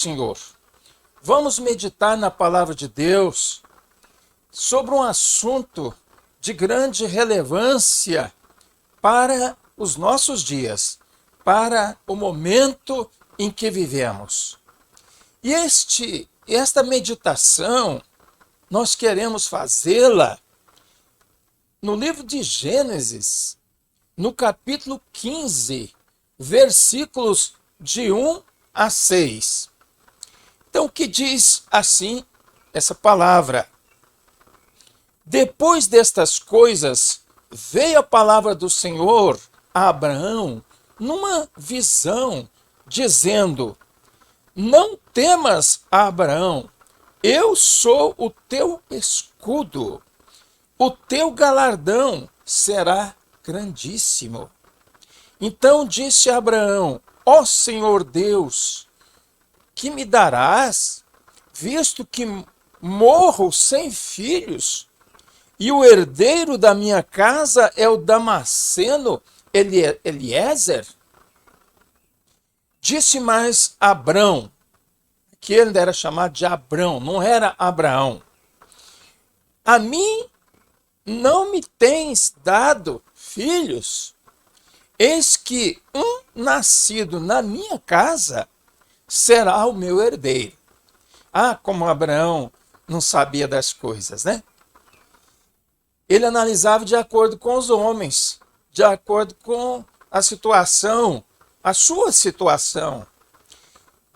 Senhor. Vamos meditar na palavra de Deus sobre um assunto de grande relevância para os nossos dias, para o momento em que vivemos. E esta meditação, nós queremos fazê-la no livro de Gênesis, no capítulo 15, versículos de 1 a 6. Então, o que diz assim essa palavra? Depois destas coisas, veio a palavra do Senhor a Abraão numa visão, dizendo: Não temas, Abraão, eu sou o teu escudo, o teu galardão será grandíssimo. Então disse Abraão: Ó Senhor Deus, que me darás, visto que morro sem filhos, e o herdeiro da minha casa é o Damasceno Eliezer? Disse mais Abrão, que ele era chamado de Abrão, não era Abraão: A mim não me tens dado filhos, eis que um nascido na minha casa será o meu herdeiro. Ah, como Abraão não sabia das coisas, né? Ele analisava de acordo com os homens, de acordo com a situação, a sua situação.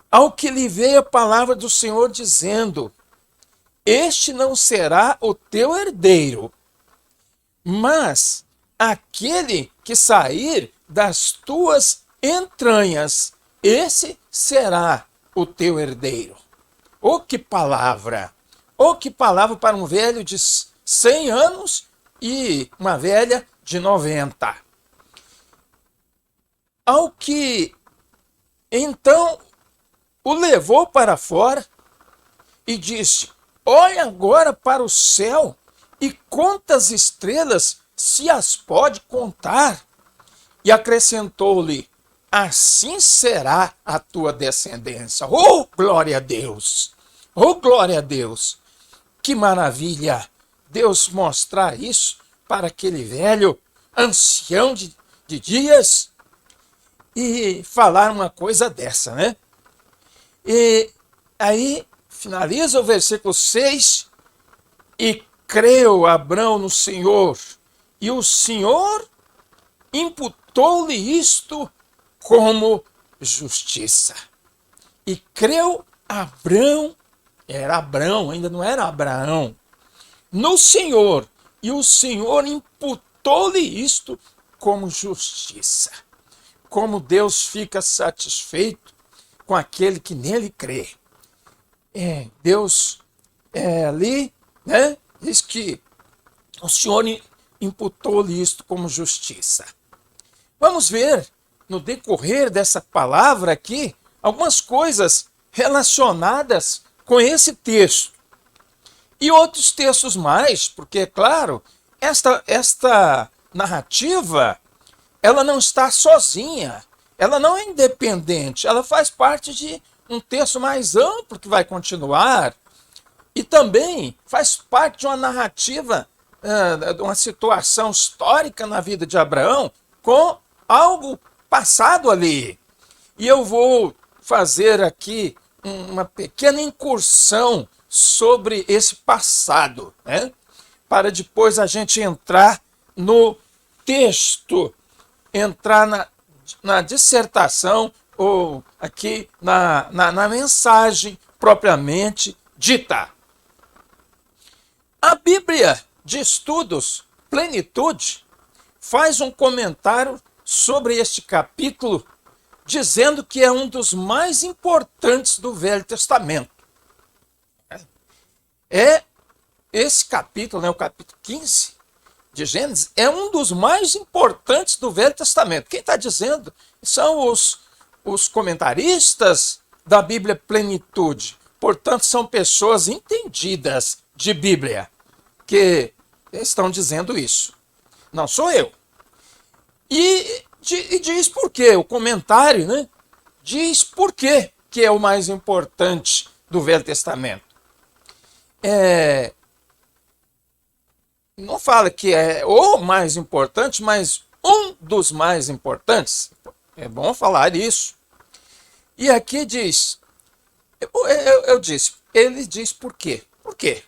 Ao que lhe veio a palavra do Senhor dizendo: Este não será o teu herdeiro, mas aquele que sair das tuas entranhas, esse será o teu herdeiro. Oh, que palavra! Oh, que palavra para um velho de 100 anos e uma velha de 90. Ao que então o levou para fora e disse: Olha agora para o céu e conta as estrelas, se as pode contar. E acrescentou-lhe: Assim será a tua descendência. Oh, glória a Deus! Oh, glória a Deus! Que maravilha Deus mostrar isso para aquele velho ancião de dias e falar uma coisa dessa, né? E aí finaliza o versículo 6: E creu Abrão no Senhor, e o Senhor imputou-lhe isto como justiça. E creu Abrão, era Abrão, ainda não era Abraão, no Senhor, e o Senhor imputou-lhe isto como justiça. Como Deus fica satisfeito com aquele que nele crê. Deus ali, né, diz que o Senhor imputou-lhe isto como justiça. Vamos ver, no decorrer dessa palavra aqui, algumas coisas relacionadas com esse texto. E outros textos mais, porque, é claro, esta narrativa, ela não está sozinha, ela não é independente, ela faz parte de um texto mais amplo que vai continuar, e também faz parte de uma narrativa, de uma situação histórica na vida de Abraão, com algo passado ali. E eu vou fazer aqui uma pequena incursão sobre esse passado, né? Para depois a gente entrar no texto, entrar na dissertação, ou aqui na mensagem propriamente dita. A Bíblia de Estudos Plenitude faz um comentário sobre este capítulo, dizendo que é um dos mais importantes do Velho Testamento. Esse capítulo, né, o capítulo 15 de Gênesis, é um dos mais importantes do Velho Testamento. Quem está dizendo são os comentaristas da Bíblia Plenitude. Portanto, são pessoas entendidas de Bíblia que estão dizendo isso. Não sou eu. E diz por quê. O comentário, né, diz por quê que é o mais importante do Velho Testamento. Não fala que é o mais importante, mas um dos mais importantes. É bom falar isso. E aqui diz, eu disse, ele diz por quê? Por quê?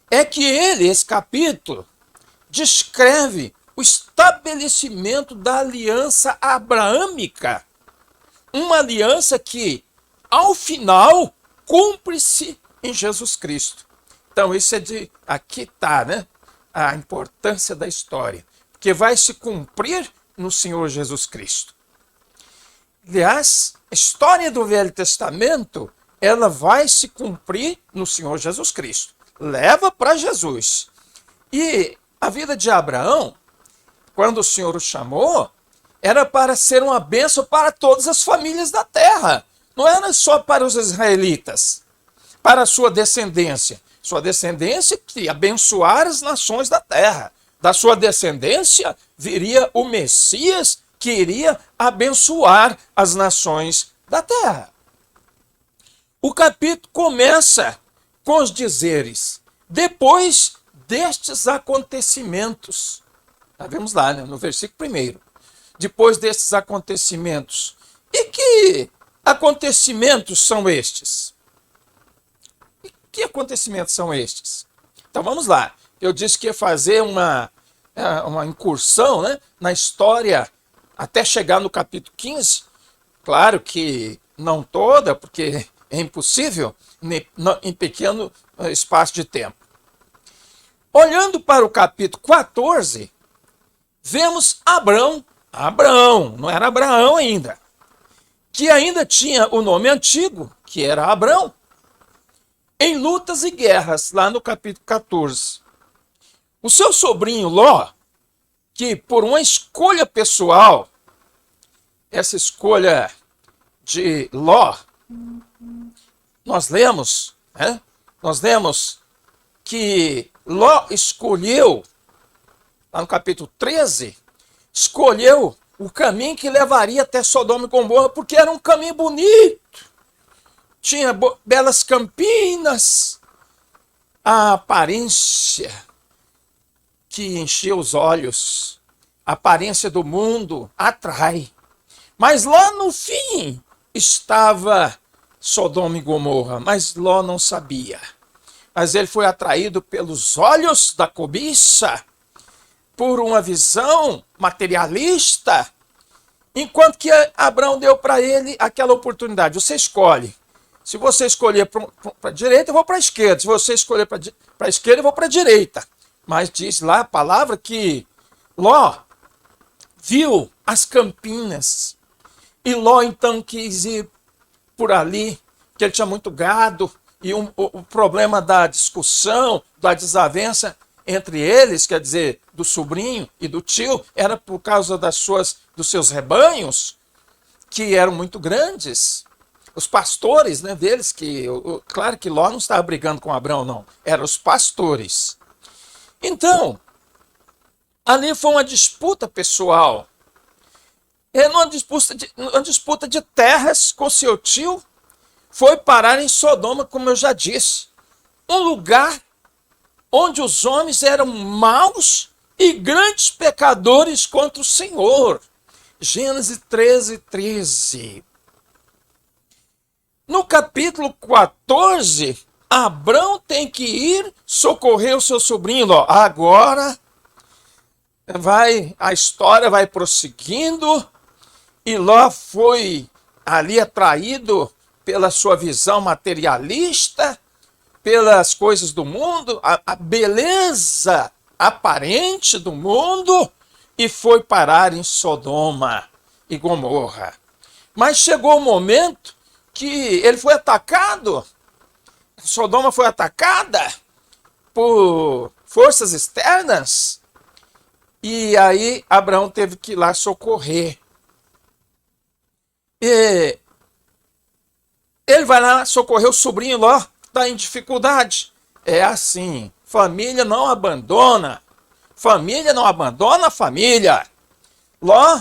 É que esse capítulo, descreve o estabelecimento da aliança abraâmica. Uma aliança que, ao final, cumpre-se em Jesus Cristo. Então, isso aqui está, né? A importância da história. Porque vai se cumprir no Senhor Jesus Cristo. Aliás, a história do Velho Testamento, ela vai se cumprir no Senhor Jesus Cristo. Leva para Jesus. E a vida de Abraão, quando o Senhor o chamou, era para ser uma bênção para todas as famílias da terra. Não era só para os israelitas, para a sua descendência. Sua descendência que ia abençoar as nações da terra. Da sua descendência viria o Messias que iria abençoar as nações da terra. O capítulo começa com os dizeres: depois destes acontecimentos. Vemos lá, né, no versículo 1. Depois destes acontecimentos. E que acontecimentos são estes? E que acontecimentos são estes? Então vamos lá. Eu disse que ia fazer uma incursão, né, na história até chegar no capítulo 15. Claro que não toda, porque é impossível em pequeno espaço de tempo. Olhando para o capítulo 14, vemos Abrão, não era Abraão ainda, que ainda tinha o nome antigo, que era Abrão, em lutas e guerras, lá no capítulo 14. O seu sobrinho Ló, que por uma escolha pessoal, essa escolha de Ló, nós lemos que Ló escolheu, lá no capítulo 13, escolheu o caminho que levaria até Sodoma e Gomorra, porque era um caminho bonito, tinha belas campinas, a aparência que enchia os olhos, a aparência do mundo atrai. Mas lá no fim estava Sodoma e Gomorra, mas Ló não sabia. Mas ele foi atraído pelos olhos da cobiça, por uma visão materialista, enquanto que Abraão deu para ele aquela oportunidade. Você escolhe. Se você escolher para a direita, eu vou para a esquerda. Se você escolher para a esquerda, eu vou para a direita. Mas diz lá a palavra que Ló viu as campinas. E Ló então quis ir por ali, que ele tinha muito gado. E o problema da discussão, da desavença entre eles, quer dizer, do sobrinho e do tio, era por causa dos seus rebanhos, que eram muito grandes. Os pastores, né, deles, claro que Ló não estava brigando com Abraão, não. Eram os pastores. Então, ali foi uma disputa pessoal. Uma disputa de terras com seu tio, foi parar em Sodoma, como eu já disse. Um lugar onde os homens eram maus e grandes pecadores contra o Senhor. Gênesis 13. No capítulo 14, Abrão tem que ir socorrer o seu sobrinho Ló. Agora a história vai prosseguindo e Ló foi ali atraído pela sua visão materialista, pelas coisas do mundo, a beleza aparente do mundo, e foi parar em Sodoma e Gomorra. Mas chegou o momento que ele foi atacado, Sodoma foi atacada por forças externas, e aí Abraão teve que ir lá socorrer. E ele vai lá socorrer o sobrinho Ló, está em dificuldade. É assim, família não abandona a família. Ló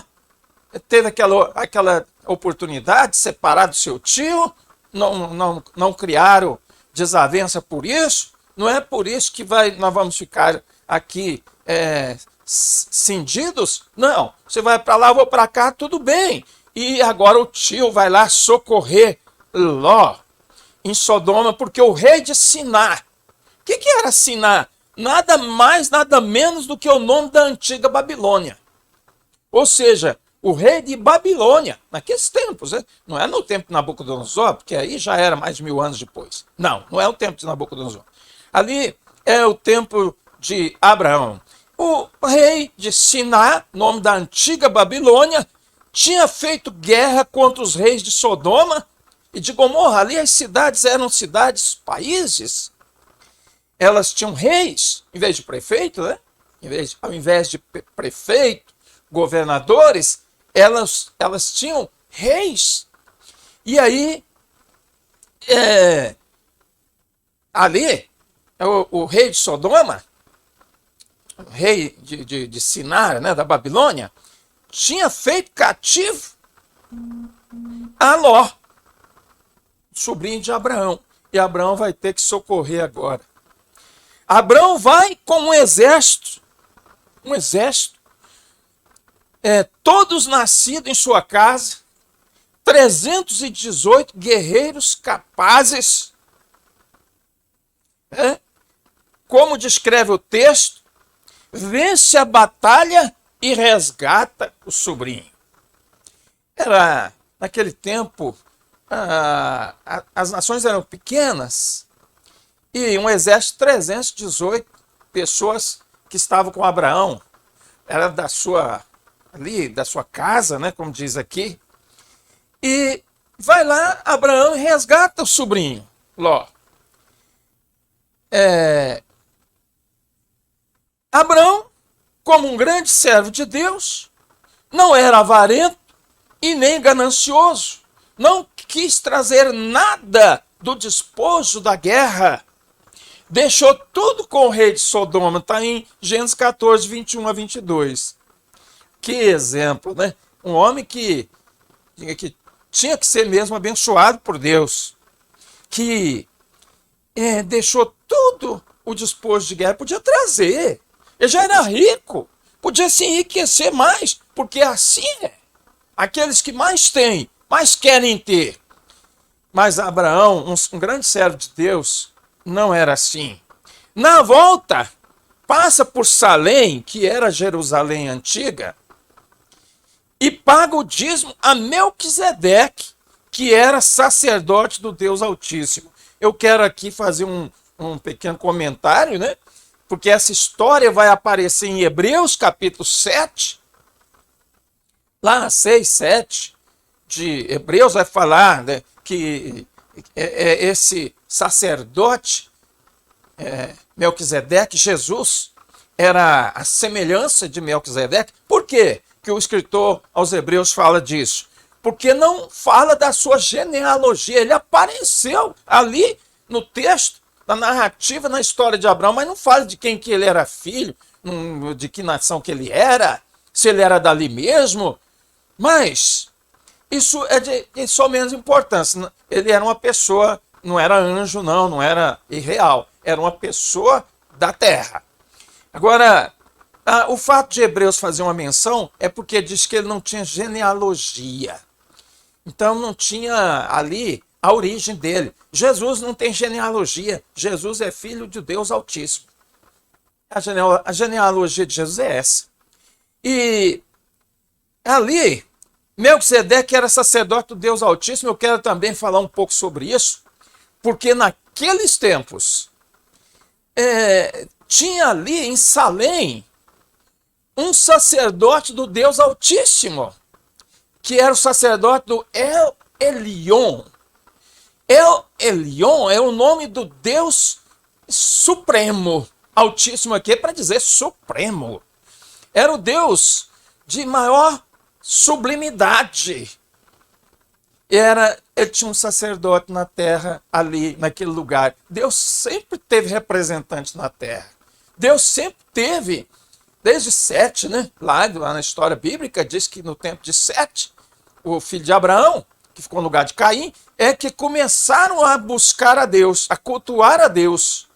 teve aquela oportunidade de separar do seu tio, não criaram desavença por isso. Não é por isso que nós vamos ficar aqui cindidos. Não, você vai para lá, eu vou para cá, tudo bem. E agora o tio vai lá socorrer Ló em Sodoma, porque o rei de Siná. O que era Siná? Nada mais, nada menos do que o nome da antiga Babilônia. Ou seja, o rei de Babilônia, naqueles tempos, né? Não é no tempo de Nabucodonosor, porque aí já era mais de 1000 anos depois. Não é o tempo de Nabucodonosor. Ali é o tempo de Abraão. O rei de Siná, nome da antiga Babilônia, tinha feito guerra contra os reis de Sodoma e de Gomorra. Ali as cidades eram cidades, países. Elas tinham reis, em vez de prefeito, né? Ao invés de prefeito, governadores, elas tinham reis. E aí, ali, o rei de Sodoma, o rei de Sinar, né, da Babilônia, tinha feito cativo a Ló, sobrinho de Abraão. E Abraão vai ter que socorrer agora. Abraão vai com um exército, todos nascidos em sua casa, 318 guerreiros capazes. Como descreve o texto, vence a batalha e resgata o sobrinho. Naquele tempo, as nações eram pequenas, e um exército de 318 pessoas que estavam com Abraão, era da sua casa, né, como diz aqui, e vai lá Abraão e resgata o sobrinho, Ló. Abraão, como um grande servo de Deus, não era avarento e nem ganancioso, não quis trazer nada do despojo da guerra, deixou tudo com o rei de Sodoma, está em Gênesis 14, 21 a 22. Que exemplo, né? Um homem que tinha que ser mesmo abençoado por Deus, que deixou tudo o despojo de guerra, podia trazer, ele já era rico, podia se enriquecer mais, porque assim aqueles que mais têm, mais querem ter. Mas Abraão, um grande servo de Deus, não era assim. Na volta, passa por Salém, que era Jerusalém antiga, e paga o dízimo a Melquisedeque, que era sacerdote do Deus Altíssimo. Eu quero aqui fazer um pequeno comentário, né? Porque essa história vai aparecer em Hebreus capítulo 7, lá 6, 7 de Hebreus vai falar, né, que esse sacerdote Melquisedeque, Jesus, era a semelhança de Melquisedeque. Por quê que o escritor aos Hebreus fala disso? Porque não fala da sua genealogia. Ele apareceu ali no texto, na narrativa, na história de Abraão, mas não fala de quem que ele era filho, de que nação que ele era, se ele era dali mesmo. Mas isso é de só menos importância. Ele era uma pessoa, não era anjo, não era irreal. Era uma pessoa da terra. Agora, o fato de Hebreus fazer uma menção é porque diz que ele não tinha genealogia. Então não tinha ali a origem dele. Jesus não tem genealogia. Jesus é filho de Deus Altíssimo. A genealogia de Jesus é essa. E ali, Melquisedeque era sacerdote do Deus Altíssimo. Eu quero também falar um pouco sobre isso, porque naqueles tempos tinha ali em Salém um sacerdote do Deus Altíssimo, que era o sacerdote do El Elyon. El Elyon é o nome do Deus Supremo. Altíssimo aqui é para dizer Supremo. Era o Deus de maior sublimidade. Ele tinha um sacerdote na terra, ali, naquele lugar. Deus sempre teve representante na terra. Deus sempre teve, desde Sete, né? Lá na história bíblica, diz que no tempo de Sete, o filho de Abraão, que ficou no lugar de Caim, é que começaram a buscar a Deus, a cultuar a Deus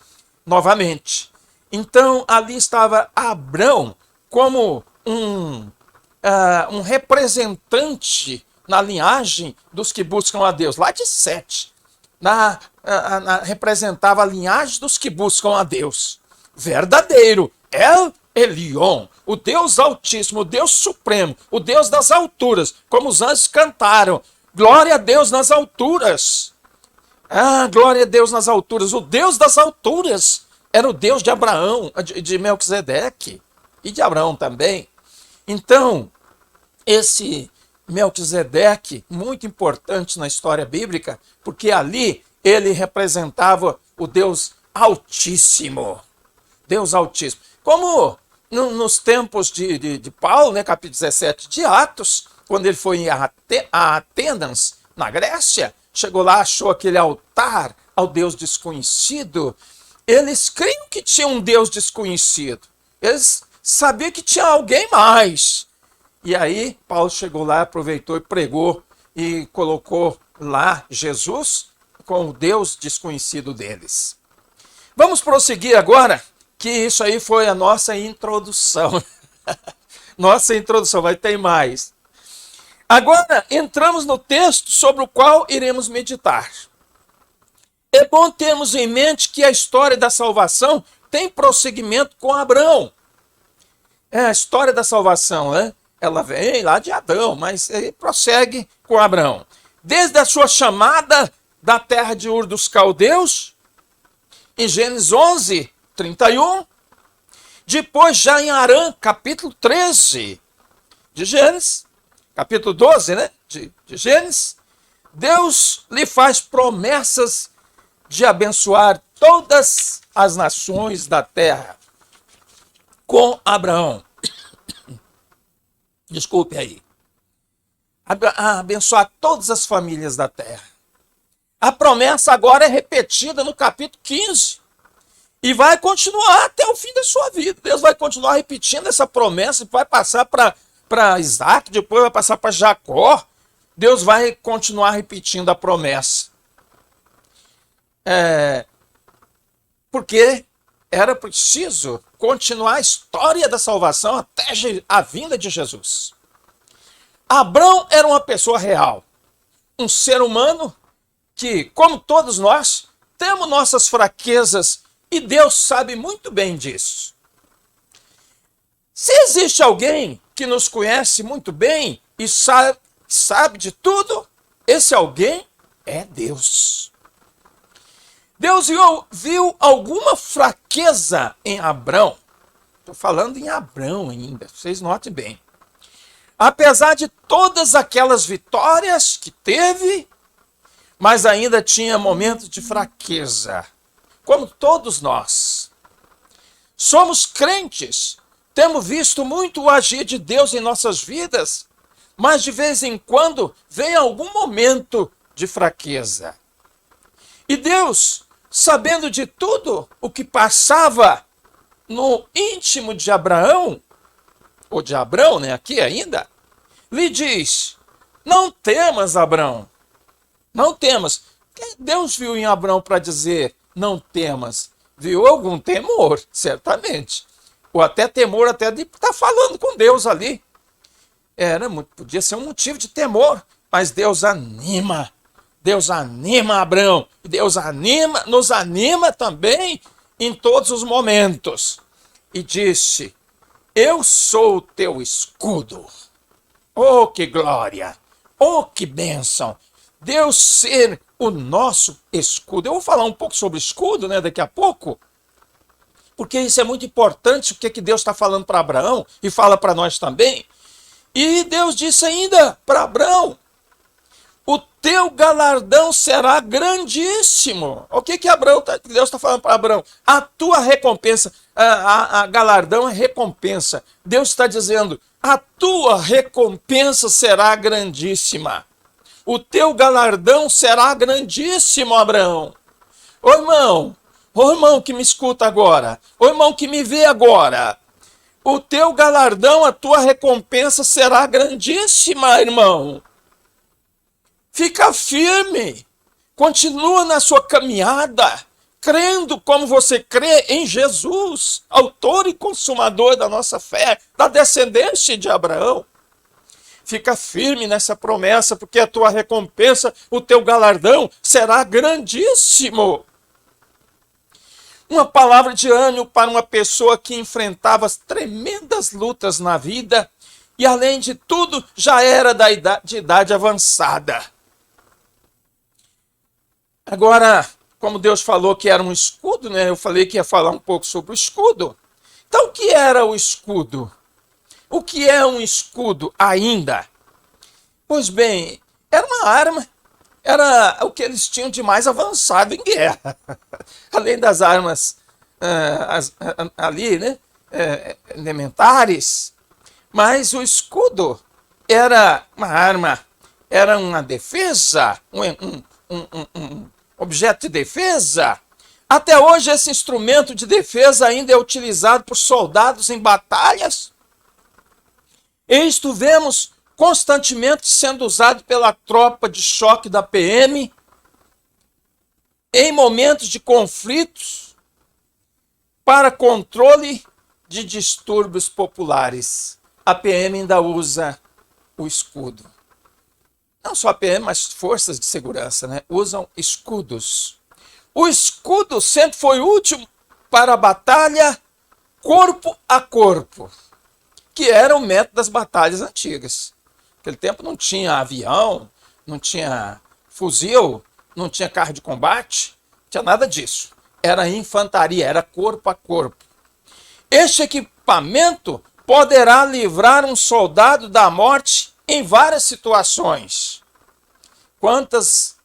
novamente. Então, ali estava Abrão como um representante na linhagem dos que buscam a Deus, lá de Sete. Representava a linhagem dos que buscam a Deus. Verdadeiro, El Elyon, o Deus Altíssimo, o Deus Supremo, o Deus das alturas, como os anjos cantaram. Glória a Deus nas alturas. Ah, glória a Deus nas alturas. O Deus das alturas era o Deus de Abraão, de Melquisedeque e de Abraão também. Então, esse Melquisedeque, muito importante na história bíblica, porque ali ele representava o Deus Altíssimo. Deus Altíssimo. Como nos tempos de Paulo, né, capítulo 17 de Atos, quando ele foi a Atenas, na Grécia, chegou lá, achou aquele altar ao Deus desconhecido. Eles criam que tinha um Deus desconhecido. Eles sabiam que tinha alguém mais. E aí, Paulo chegou lá, aproveitou e pregou e colocou lá Jesus com o Deus desconhecido deles. Vamos prosseguir agora, que isso aí foi a nossa introdução. Nossa introdução, vai ter mais. Agora, entramos no texto sobre o qual iremos meditar. É bom termos em mente que a história da salvação tem prosseguimento com Abraão. A história da salvação, né? Ela vem lá de Adão, mas prossegue com Abraão. Desde a sua chamada da terra de Ur dos Caldeus, em Gênesis 11, 31. Depois já em Harã, capítulo 13 de Gênesis, capítulo 12, né, de Gênesis, Deus lhe faz promessas de abençoar todas as nações da terra com Abraão. Desculpe aí. Abençoar todas as famílias da terra. A promessa agora é repetida no capítulo 15. E vai continuar até o fim da sua vida. Deus vai continuar repetindo essa promessa e vai passar para Isaac, depois vai passar para Jacó. Deus vai continuar repetindo a promessa. Porque era preciso continuar a história da salvação até a vinda de Jesus. Abrão era uma pessoa real, um ser humano que, como todos nós, temos nossas fraquezas e Deus sabe muito bem disso. Se existe alguém que nos conhece muito bem e sabe de tudo, esse alguém é Deus. Deus viu alguma fraqueza em Abrão. Estou falando em Abrão ainda, vocês notem bem. Apesar de todas aquelas vitórias que teve, mas ainda tinha momentos de fraqueza, como todos nós. Somos crentes, temos visto muito o agir de Deus em nossas vidas, mas de vez em quando vem algum momento de fraqueza. E Deus, sabendo de tudo o que passava no íntimo de Abraão, ou de Abrão, né, aqui ainda, lhe diz: não temas, Abrão, não temas. Deus viu em Abrão para dizer não temas? Viu algum temor, certamente. Ou até temor até de estar falando com Deus ali. Podia ser um motivo de temor, mas Deus anima. Deus anima Abrão. Deus nos anima também em todos os momentos. E disse: eu sou o teu escudo. Oh, que glória! Oh, que bênção! Deus ser o nosso escudo. Eu vou falar um pouco sobre escudo, né, daqui a pouco, porque isso é muito importante, o que Deus está falando para Abraão e fala para nós também. E Deus disse ainda para Abraão: o teu galardão será grandíssimo. O que Deus está falando para Abraão? A tua recompensa, a galardão é recompensa. Deus está dizendo: a tua recompensa será grandíssima. O teu galardão será grandíssimo, Abraão. Ô irmão que me escuta agora, ô irmão que me vê agora, o teu galardão, a tua recompensa será grandíssima, irmão. Fica firme, Continua na sua caminhada, crendo como você crê em Jesus, autor e consumador da nossa fé, da descendência de Abraão. Fica firme nessa promessa, porque a tua recompensa, o teu galardão será grandíssimo. Uma palavra de ânimo para uma pessoa que enfrentava as tremendas lutas na vida e, além de tudo, já era de idade avançada. Agora, como Deus falou que era um escudo, né? Eu falei que ia falar um pouco sobre o escudo. Então, o que era o escudo? O que é um escudo ainda? Pois bem, era uma arma, era o que eles tinham de mais avançado em guerra. Além das armas ali, né, elementares, mas o escudo era uma arma, era uma defesa, um objeto de defesa. Até hoje esse instrumento de defesa ainda é utilizado por soldados em batalhas. E isto vemos constantemente sendo usado pela tropa de choque da PM em momentos de conflitos para controle de distúrbios populares. A PM ainda usa o escudo. Não só a PM, mas forças de segurança, né? Usam escudos. O escudo sempre foi útil para a batalha corpo a corpo, que era o método das batalhas antigas. Naquele tempo não tinha avião, não tinha fuzil, não tinha carro de combate, não tinha nada disso. Era infantaria, era corpo a corpo. Este equipamento poderá livrar um soldado da morte em várias situações. Quantas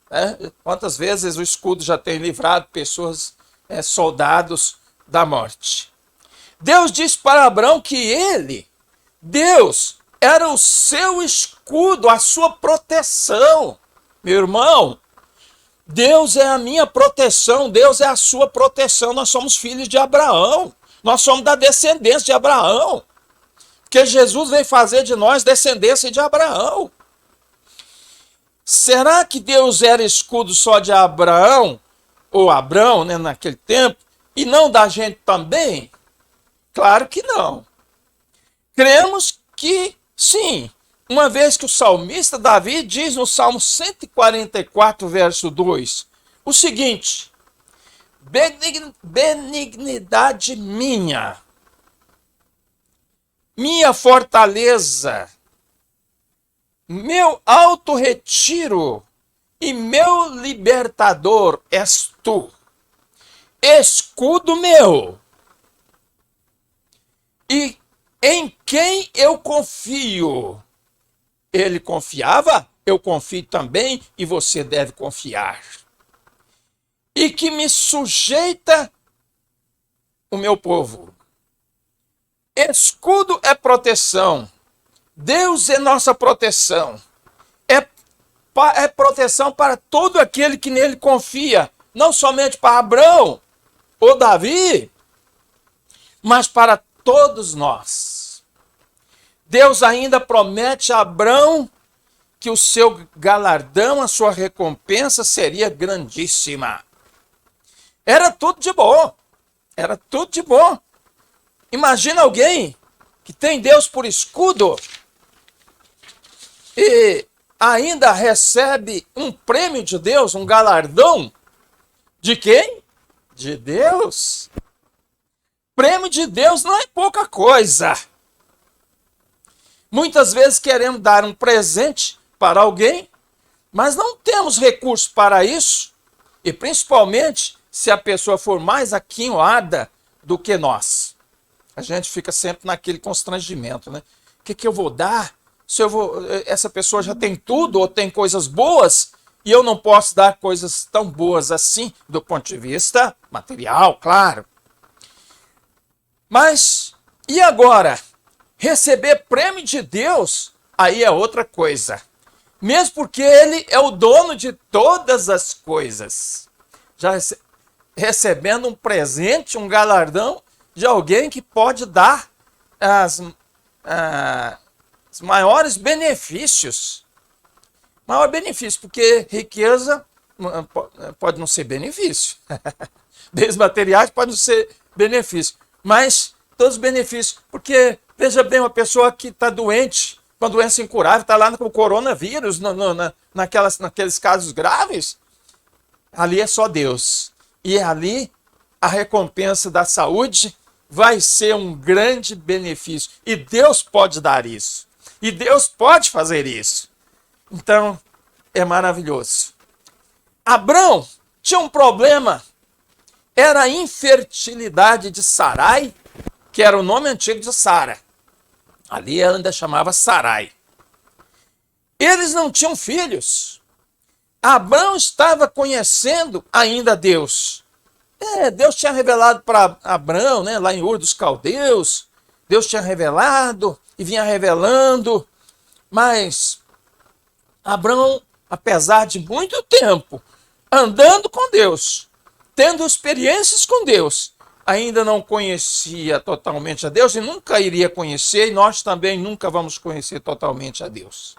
vezes o escudo já tem livrado pessoas, soldados da morte? Deus disse para Abraão que Deus, era o seu escudo, a sua proteção. Meu irmão, Deus é a minha proteção, Deus é a sua proteção. Nós somos filhos de Abraão, nós somos da descendência de Abraão, porque Jesus veio fazer de nós descendência de Abraão. Será que Deus era escudo só de Abraão, ou Abrão, né, naquele tempo, e não da gente também? Claro que não. Cremos que sim, uma vez que o salmista Davi diz no Salmo 144, verso 2, o seguinte: benignidade minha fortaleza, meu alto retiro e meu libertador és tu, escudo meu, e em quem eu confio. Ele confiava, eu confio também, e você deve confiar. E que me sujeita o meu povo. Escudo é proteção. Deus é nossa proteção. É proteção para todo aquele que nele confia. Não somente para Abrão ou Davi, mas para todos nós. Deus ainda promete a Abrão que o seu galardão, a sua recompensa seria grandíssima. Era tudo de bom. Era tudo de bom. Imagina alguém que tem Deus por escudo e ainda recebe um prêmio de Deus, um galardão. De quem? De Deus. Prêmio de Deus não é pouca coisa. Muitas vezes queremos dar um presente para alguém, mas não temos recursos para isso, e principalmente se a pessoa for mais aquinhoada do que nós. A gente fica sempre naquele constrangimento, né? O que eu vou dar? Essa pessoa já tem tudo ou tem coisas boas e eu não posso dar coisas tão boas assim, do ponto de vista material, claro. Mas, e agora? Receber prêmio de Deus, aí é outra coisa. Mesmo porque ele é o dono de todas as coisas. Já recebendo um presente, um galardão de alguém que pode dar os maiores benefícios. Maior benefício, porque riqueza pode não ser benefício. Bens materiais pode não ser benefício, mas todos os benefícios, porque veja bem, uma pessoa que está doente, com uma doença incurável, está lá com o coronavírus, naqueles casos graves, ali é só Deus. E ali a recompensa da saúde vai ser um grande benefício. E Deus pode dar isso. E Deus pode fazer isso. Então, é maravilhoso. Abrão tinha um problema. Era a infertilidade de Sarai, que era o nome antigo de Sara. Ali ela ainda chamava Sarai. Eles não tinham filhos. Abrão estava conhecendo ainda Deus. Deus tinha revelado para Abrão, né, lá em Ur dos Caldeus. Deus tinha revelado e vinha revelando. Mas Abrão, apesar de muito tempo andando com Deus, tendo experiências com Deus, ainda não conhecia totalmente a Deus e nunca iria conhecer, e nós também nunca vamos conhecer totalmente a Deus.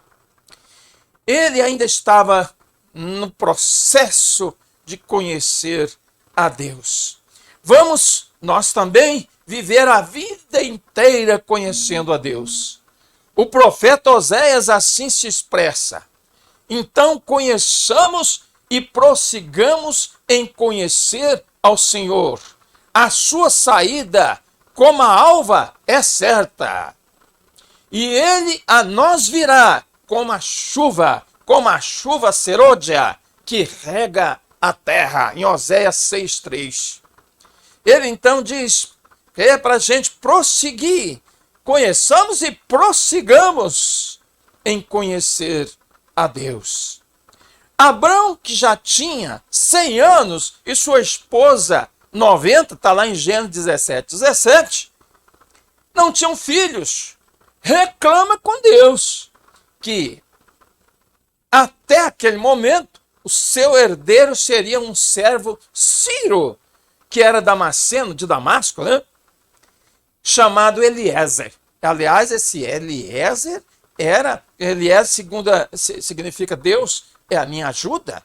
Ele ainda estava no processo de conhecer a Deus. Vamos nós também viver a vida inteira conhecendo a Deus. O profeta Oséias assim se expressa: então conheçamos e prossigamos em conhecer ao Senhor. A sua saída, como a alva, é certa. E ele a nós virá como a chuva serôdia, que rega a terra. Em Oséias 6,3. Ele então diz que é para a gente prosseguir. Conheçamos e prossigamos em conhecer a Deus. Abrão, que já tinha 100 anos, e sua esposa 90, está lá em Gênesis 17, não tinham filhos. Reclama com Deus que até aquele momento o seu herdeiro seria um servo Ciro, que era damasceno, de Damasco, né? Chamado Eliezer. Aliás, esse Eliezer significa Deus é a minha ajuda.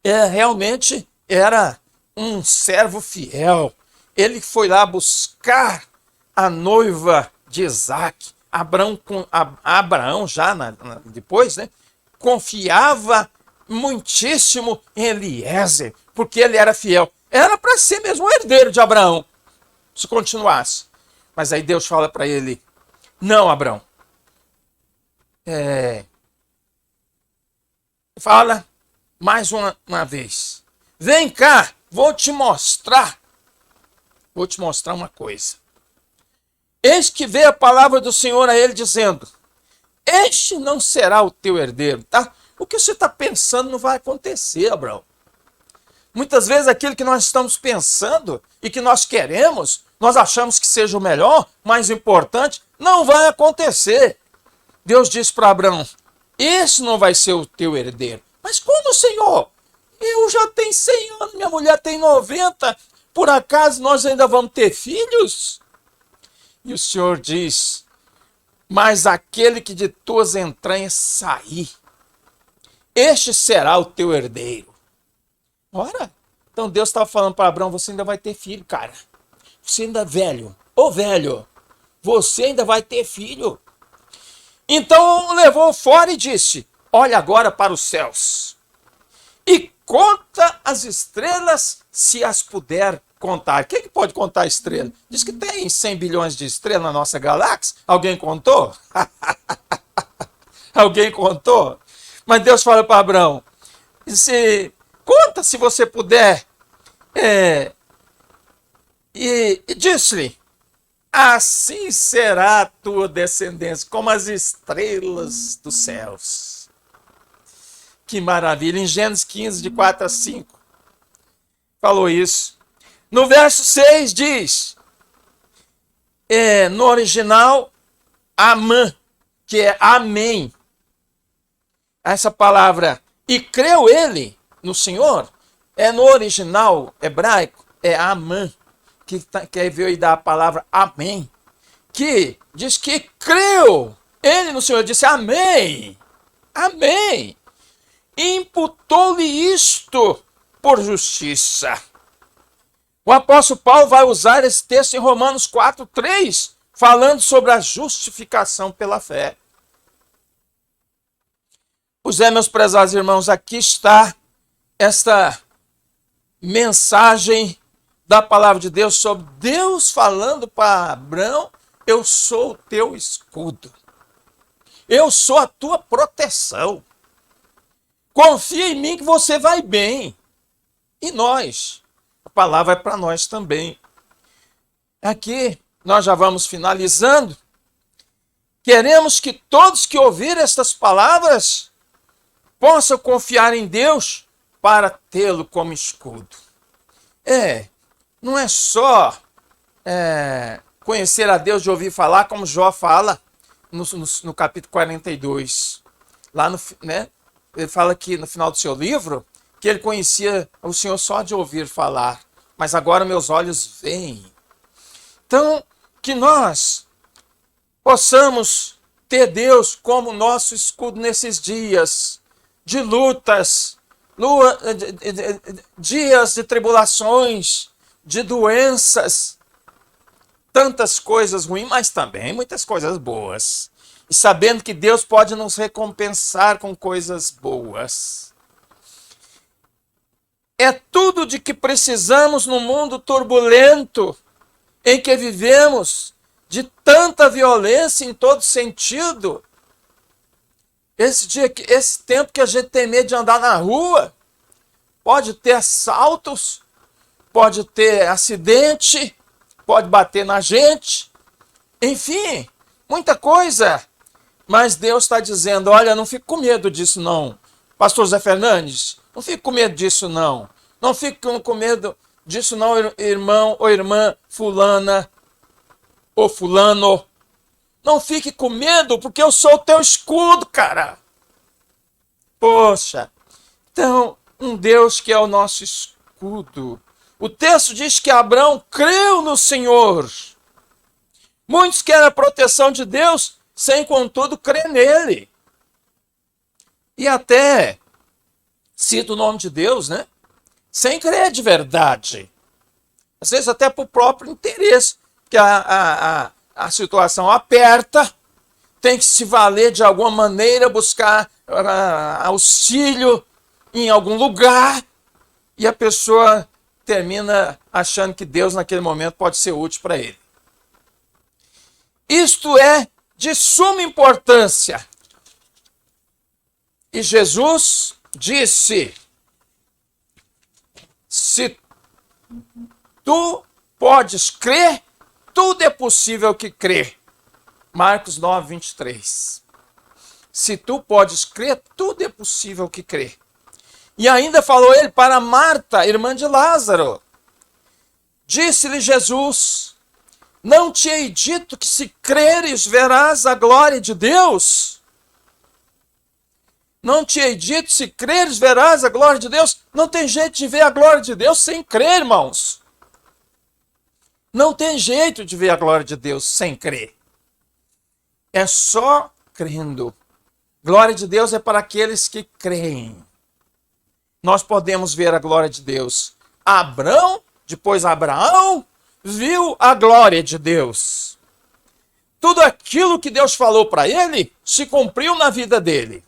Realmente era um servo fiel. Ele foi lá buscar a noiva de Isaac. Abraão já depois, né, confiava muitíssimo em Eliezer, porque ele era fiel. Era para ser mesmo o herdeiro de Abraão, se continuasse. Mas aí Deus fala para ele: não, Abraão. Fala mais uma vez. Vem cá, vou te mostrar uma coisa. Eis que veio a palavra do Senhor a ele dizendo: este não será o teu herdeiro, tá? O que você está pensando não vai acontecer, Abraão. Muitas vezes aquilo que nós estamos pensando e que nós queremos, nós achamos que seja o melhor, mais importante, não vai acontecer. Deus disse para Abraão: esse não vai ser o teu herdeiro. Mas como, Senhor? Eu já tenho 100 anos, minha mulher tem 90. Por acaso nós ainda vamos ter filhos? E o Senhor diz: mas aquele que de tuas entranhas sair, este será o teu herdeiro. Ora, então Deus estava falando para Abraão: você ainda vai ter filho, cara. Você ainda é velho. Ô velho, você ainda vai ter filho. Então levou fora e disse: olha agora para os céus e conta as estrelas, se as puder contar. Quem que pode contar a estrela? Diz que tem 100 bilhões de estrelas na nossa galáxia. Alguém contou? Alguém contou? Mas Deus fala para Abraão: conta se você puder. E disse-lhe: assim será a tua descendência, como as estrelas dos céus. Que maravilha! Em Gênesis 15, de 4 a 5, falou isso. No verso 6 diz, no original, Amã, que é amém. Essa palavra, e creu ele no Senhor, no original hebraico, é Amã, que veio aí dar a palavra amém, que diz que creu ele no Senhor, disse amém, amém. imputou-lhe isto por justiça. O apóstolo Paulo vai usar esse texto em Romanos 4:3, falando sobre a justificação pela fé. Pois é, meus prezados irmãos, aqui está esta mensagem da palavra de Deus sobre Deus falando para Abraão: eu sou o teu escudo, eu sou a tua proteção, confia em mim que você vai bem. E nós, a palavra é para nós também. Aqui nós já vamos finalizando. Queremos que todos que ouvirem estas palavras possam confiar em Deus para tê-lo como escudo. Não é só conhecer a Deus de ouvir falar, como Jó fala no capítulo 42. Lá ele fala aqui no final do seu livro que ele conhecia o Senhor só de ouvir falar, mas agora meus olhos veem. Então, que nós possamos ter Deus como nosso escudo nesses dias de lutas, dias de tribulações, de doenças, tantas coisas ruins, mas também muitas coisas boas. E sabendo que Deus pode nos recompensar com coisas boas. É tudo de que precisamos no mundo turbulento em que vivemos, de tanta violência em todo sentido. Esse tempo que a gente tem medo de andar na rua, pode ter assaltos, pode ter acidente, pode bater na gente, enfim, muita coisa. Mas Deus está dizendo: olha, não fique com medo disso não. Pastor Zé Fernandes, não fique com medo disso não. Não fique com medo disso não, irmão ou irmã fulana ou fulano. Não fique com medo, porque eu sou o teu escudo, cara. Poxa, então, um Deus que é o nosso escudo. O texto diz que Abraão creu no Senhor. Muitos querem a proteção de Deus, sem contudo crer nele. E até cita o nome de Deus, né? Sem crer de verdade. Às vezes até por próprio interesse, que a situação aperta, tem que se valer de alguma maneira, buscar auxílio em algum lugar, e a pessoa termina achando que Deus naquele momento pode ser útil para ele. Isto é de suma importância. E Jesus disse: se tu podes crer, tudo é possível que crer. Marcos 9:23. Se tu podes crer, tudo é possível que crer. E ainda falou ele para Marta, irmã de Lázaro. Disse-lhe Jesus: não te hei dito que se creres verás a glória de Deus? Não te hei dito, se creres verás a glória de Deus? Não tem jeito de ver a glória de Deus sem crer, irmãos. Não tem jeito de ver a glória de Deus sem crer. É só crendo. Glória de Deus é para aqueles que creem. Nós podemos ver a glória de Deus. Depois Abraão viu a glória de Deus. Tudo aquilo que Deus falou para ele se cumpriu na vida dele.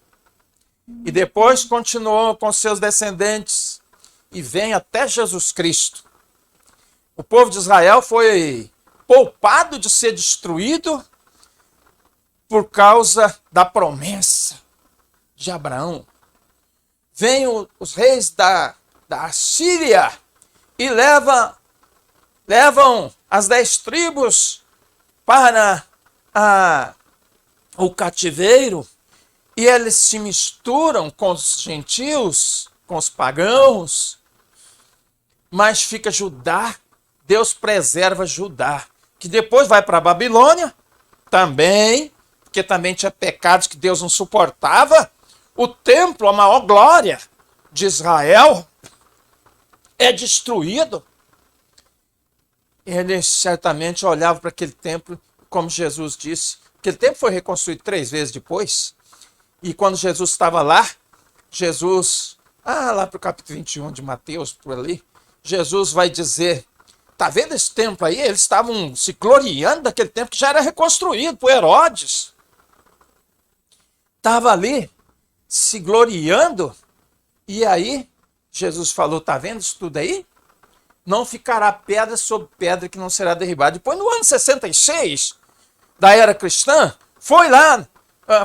E depois continuou com seus descendentes e vem até Jesus Cristo. O povo de Israel foi poupado de ser destruído por causa da promessa de Abraão. Vêm os reis da Síria e levam as 10 tribos para o cativeiro, e eles se misturam com os gentios, com os pagãos, mas fica Judá. Deus preserva Judá, que depois vai para a Babilônia também, porque também tinha pecados que Deus não suportava. O templo, a maior glória de Israel, é destruído. Eles certamente olhavam para aquele templo, como Jesus disse. Aquele templo foi reconstruído 3 vezes depois. E quando Jesus estava lá, Jesus, lá para o capítulo 21 de Mateus, por ali, Jesus vai dizer, tá vendo esse templo aí? Eles estavam se gloriando daquele templo que já era reconstruído por Herodes. Estava ali se gloriando, e aí Jesus falou, tá vendo isso tudo aí? Não ficará pedra sobre pedra que não será derribada. Depois, no ano 66 da era cristã,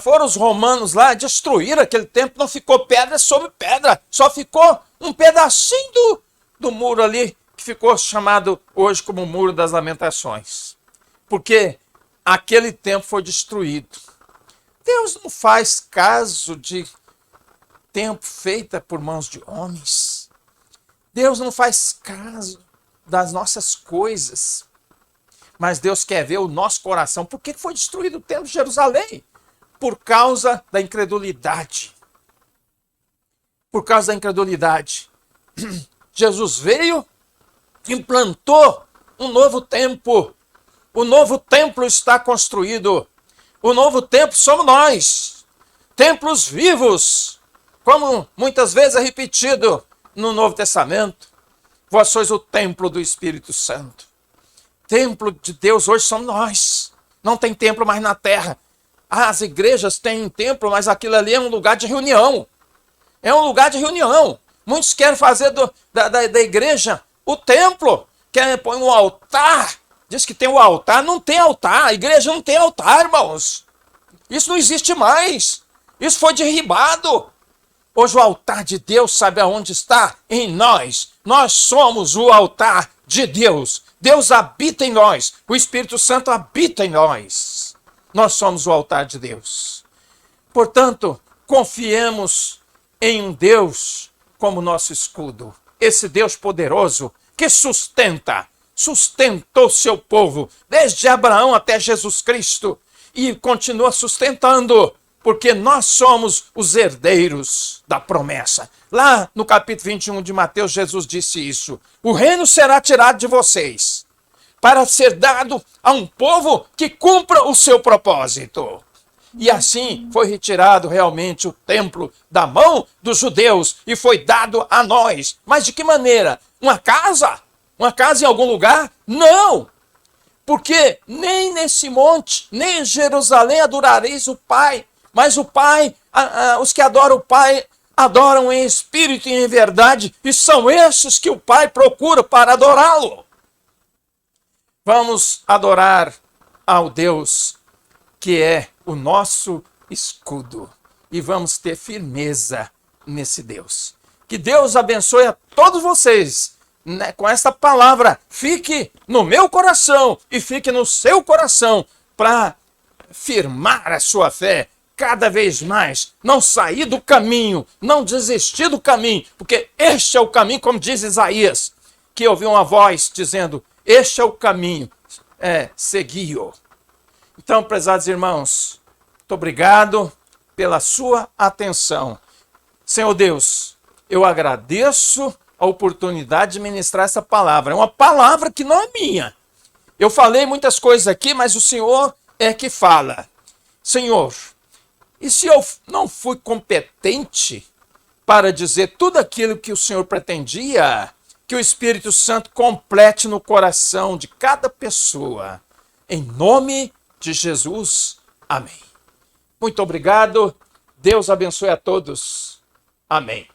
foram os romanos lá, destruíram aquele templo, não ficou pedra sobre pedra, só ficou um pedacinho do muro ali, que ficou chamado hoje como Muro das Lamentações. Porque aquele templo foi destruído. Deus não faz caso de templo feito por mãos de homens. Deus não faz caso das nossas coisas. Mas Deus quer ver o nosso coração. Por que foi destruído o templo de Jerusalém? Por causa da incredulidade. Por causa da incredulidade. Jesus veio, implantou um novo templo. O novo templo está construído. O novo templo somos nós. Templos vivos. Como muitas vezes é repetido no Novo Testamento. Vós sois o templo do Espírito Santo. Templo de Deus hoje somos nós. Não tem templo mais na terra. As igrejas têm templo, mas aquilo ali é um lugar de reunião. É um lugar de reunião. Muitos querem fazer da igreja o templo. Querem pôr um altar. Diz que tem um altar. Não tem altar. A igreja não tem altar, irmãos. Isso não existe mais. Isso foi derribado. Hoje o altar de Deus, sabe aonde está? Em nós. Nós somos o altar de Deus. Deus habita em nós. O Espírito Santo habita em nós. Nós somos o altar de Deus. Portanto, confiemos em um Deus como nosso escudo. Esse Deus poderoso que sustentou seu povo desde Abraão até Jesus Cristo e continua sustentando, porque nós somos os herdeiros da promessa. Lá no capítulo 21 de Mateus, Jesus disse isso. O reino será tirado de vocês para ser dado a um povo que cumpra o seu propósito. E assim foi retirado realmente o templo da mão dos judeus e foi dado a nós. Mas de que maneira? Uma casa? Uma casa em algum lugar? Não! Porque nem nesse monte, nem em Jerusalém adorareis o Pai. Mas o Pai, os que adoram o Pai, adoram em espírito e em verdade, e são esses que o Pai procura para adorá-lo. Vamos adorar ao Deus que é o nosso escudo, e vamos ter firmeza nesse Deus. Que Deus abençoe a todos vocês, né, com esta palavra. Fique no meu coração e fique no seu coração para firmar a sua fé cada vez mais, não sair do caminho, não desistir do caminho, porque este é o caminho, como diz Isaías, que ouviu uma voz dizendo, este é o caminho, segui-o. Então, prezados irmãos, muito obrigado pela sua atenção. Senhor Deus, eu agradeço a oportunidade de ministrar essa palavra. É uma palavra que não é minha. Eu falei muitas coisas aqui, mas o Senhor é que fala. Senhor, e se eu não fui competente para dizer tudo aquilo que o Senhor pretendia, que o Espírito Santo complete no coração de cada pessoa. Em nome de Jesus. Amém. Muito obrigado. Deus abençoe a todos. Amém.